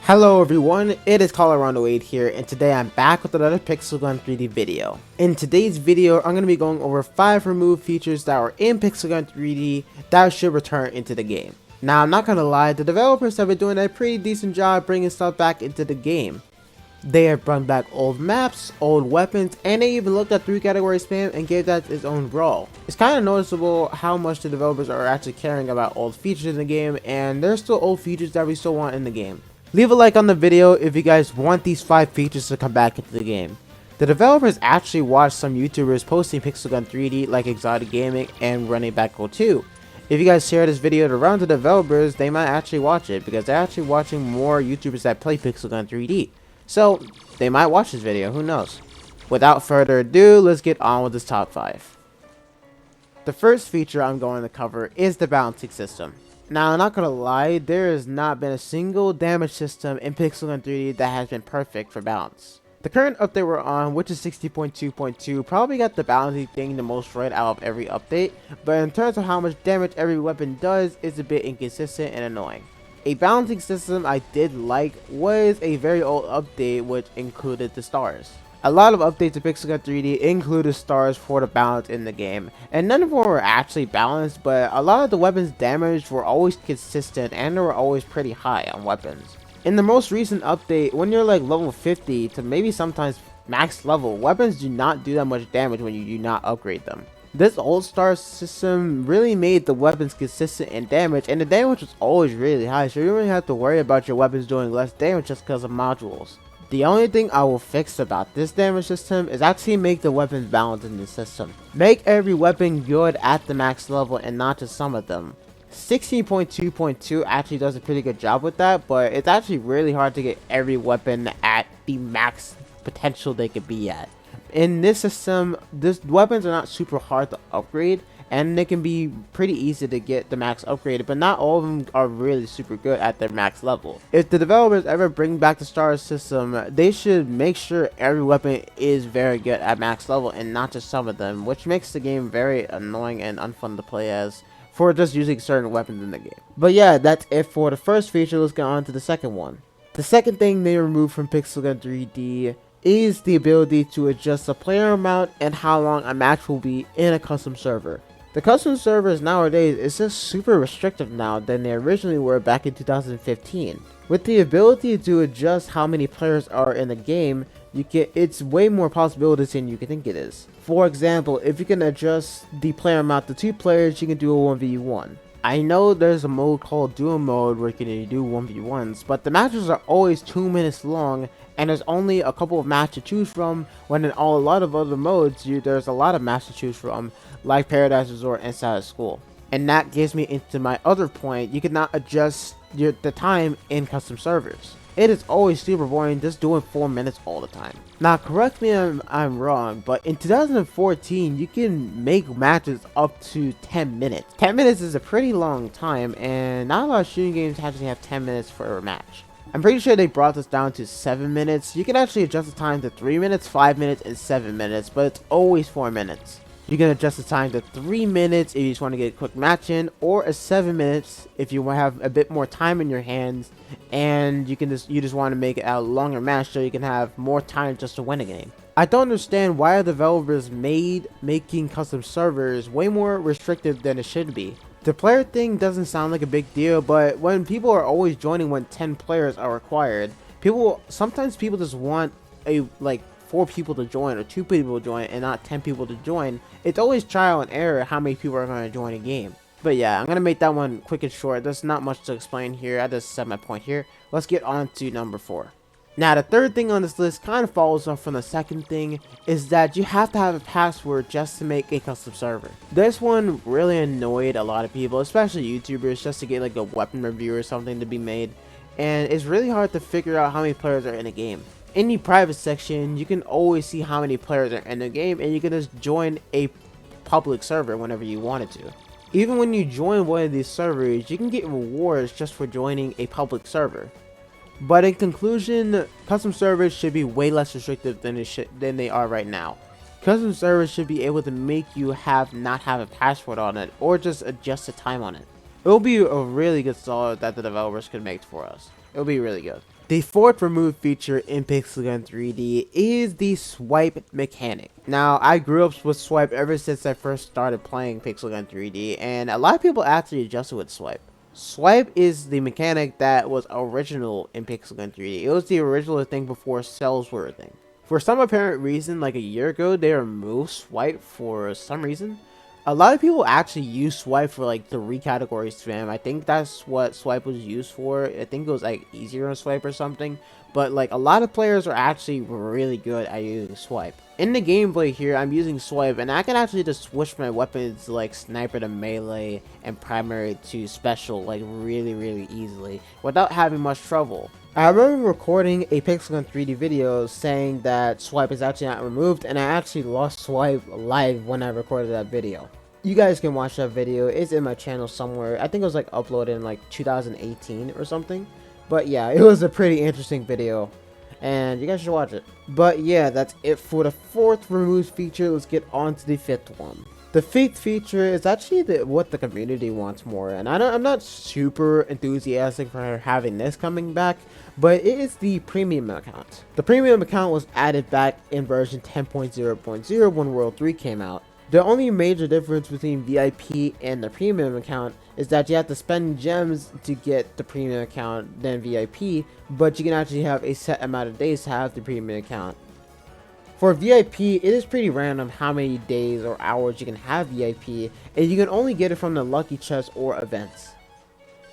Hello everyone, it is Colorado8 here, and today I'm back with another Pixel Gun 3D video. In today's video, I'm going to be going over 5 removed features that were in Pixel Gun 3D that should return into the game. Now I'm not going to lie, the developers have been doing a pretty decent job bringing stuff back into the game. They have brought back old maps, old weapons, and they even looked at 3 category spam and gave that its own role. It's kind of noticeable how much the developers are actually caring about old features in the game, and there's still old features that we still want in the game. Leave a like on the video if you guys want these 5 features to come back into the game. The developers actually watched some YouTubers posting Pixel Gun 3D like Exotic Gaming and Running Back 2. If you guys share this video around to developers, they might actually watch it because they're actually watching more YouTubers that play Pixel Gun 3D. So, they might watch this video, who knows. Without further ado, let's get on with this top 5. The first feature I'm going to cover is the balancing system. Now, I'm not gonna lie, there has not been a single damage system in Pixel Gun 3D that has been perfect for balance. The current update we're on, which is 60.2.2, probably got the balancing thing the most right out of every update, but in terms of how much damage every weapon does, it's a bit inconsistent and annoying. A balancing system I did like was a very old update which included the stars. A lot of updates to Pixel Gun 3D included stars for the balance in the game, and none of them were actually balanced, but a lot of the weapons damage were always consistent and they were always pretty high on weapons. In the most recent update, when you're like level 50 to maybe sometimes max level, weapons do not do that much damage when you do not upgrade them. This old star system really made the weapons consistent in damage, and the damage was always really high, so you don't really have to worry about your weapons doing less damage just because of modules. The only thing I will fix about this damage system is actually make the weapons balance in the system. Make every weapon good at the max level and not just some of them. 16.2.2 actually does a pretty good job with that, but it's actually really hard to get every weapon at the max potential they could be at. In this system, these weapons are not super hard to upgrade, and they can be pretty easy to get the max upgraded, but not all of them are really super good at their max level. If the developers ever bring back the star system, they should make sure every weapon is very good at max level and not just some of them, which makes the game very annoying and unfun to play as for just using certain weapons in the game. But yeah, that's it for the first feature. Let's get on to the second one. The second thing they removed from Pixel Gun 3D is the ability to adjust the player amount and how long a match will be in a custom server. The custom servers nowadays is just super restrictive now than they originally were back in 2015. With the ability to adjust how many players are in the game, it's way more possibilities than you can think it is. For example, if you can adjust the player amount to 2 players, you can do a 1v1. I know there's a mode called duo mode where you can do 1v1s, but the matches are always 2 minutes long, and there's only a couple of matches to choose from, when in a lot of other modes there's a lot of matches to choose from, like Paradise Resort and Status School. And that gets me into my other point: you cannot adjust the time in custom servers. It is always super boring just doing 4 minutes all the time. Now correct me if I'm wrong, but in 2014 you can make matches up to 10 minutes. 10 minutes is a pretty long time, and not a lot of shooting games actually have 10 minutes for a match. I'm pretty sure they brought this down to 7 minutes. You can actually adjust the time to 3 minutes, 5 minutes, and 7 minutes, but it's always 4 minutes. You can adjust the time to 3 minutes if you just want to get a quick match in, or a 7 minutes if you want to have a bit more time in your hands and you just want to make it a longer match so you can have more time just to win a game. I don't understand why the developers made making custom servers way more restrictive than it should be. The player thing doesn't sound like a big deal, but when people are always joining when 10 players are required, sometimes people just want a 4 people to join or 2 people to join and not 10 people to join. It's always trial and error how many people are going to join a game. But yeah, I'm going to make that one quick and short. There's not much to explain here. I just said my point here. Let's get on to number 4. Now, the third thing on this list kind of follows on from the second thing, is that you have to have a password just to make a custom server. This one really annoyed a lot of people, especially YouTubers, just to get like a weapon review or something to be made. And it's really hard to figure out how many players are in a game. In the private section, you can always see how many players are in the game, and you can just join a public server whenever you wanted to. Even when you join one of these servers, you can get rewards just for joining a public server. But in conclusion, custom servers should be way less restrictive than they are right now. Custom servers should be able to make you not have a password on it, or just adjust the time on it. It will be a really good solid that the developers could make for us. It'll be really good. The fourth removed feature in Pixel Gun 3D is the swipe mechanic. Now, I grew up with swipe ever since I first started playing Pixel Gun 3D, and a lot of people actually adjusted with swipe. Swipe is the mechanic that was original in Pixel Gun 3D. It was the original thing before cells were a thing. For some apparent reason, like a year ago, they removed swipe for some reason. A lot of people actually use swipe for like 3 category spam. I think that's what swipe was used for. I think it was like easier on swipe or something. But like a lot of players are actually really good at using swipe. In the gameplay here, I'm using swipe and I can actually just switch my weapons like sniper to melee and primary to special like really easily without having much trouble. I remember recording a Pixel Gun 3D video saying that swipe is actually not removed, and I actually lost swipe live when I recorded that video. You guys can watch that video. It's in my channel somewhere. I think it was like uploaded in like 2018 or something. But yeah, it was a pretty interesting video, and you guys should watch it. But yeah, that's it for the fourth removed feature. Let's get on to the fifth one. The fifth feature is actually what the community wants more, and I'm not super enthusiastic for having this coming back, but it is the premium account. The premium account was added back in version 10.0.0 when World 3 came out. The only major difference between VIP and the premium account is that you have to spend gems to get the premium account than VIP, but you can actually have a set amount of days to have the premium account. For VIP, it is pretty random how many days or hours you can have VIP, and you can only get it from the lucky chest or events.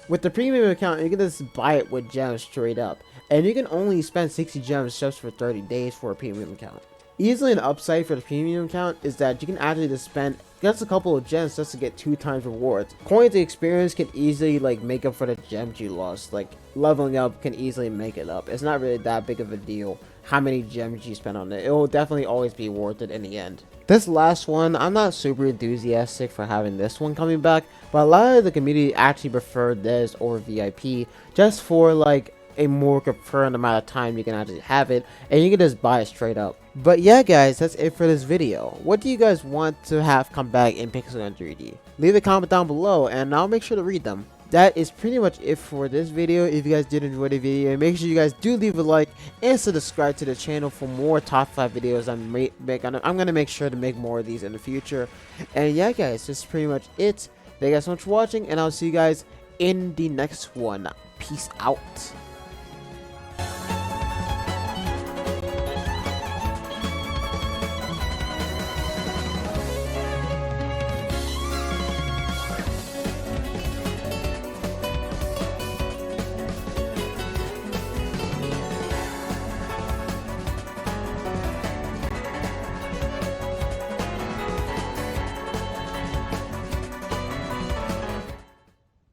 With the premium account, you can just buy it with gems straight up, and you can only spend 60 gems just for 30 days for a premium account. Easily an upside for the premium account is that you can actually just spend just a couple of gems just to get 2 times rewards. Coins and experience can easily like make up for the gems you lost. Like leveling up can easily make it up. It's not really that big of a deal how many gems you spend on it. It will definitely always be worth it in the end. This last one, I'm not super enthusiastic for having this one coming back, but a lot of the community actually preferred this over VIP just for like a more confirmed amount of time you can actually have it, and you can just buy it straight up. But yeah guys, that's it for this video. What do you guys want to have come back in Pixel Gun 3D? Leave a comment down below and I'll make sure to read them. That is pretty much it for this video. If you guys did enjoy the video, make sure you guys do leave a like and subscribe to the channel for more top 5 videos. I'm gonna make sure to make more of these in the future. And yeah guys, that's pretty much it. Thank you guys so much for watching, and I'll see you guys in the next one. Peace out.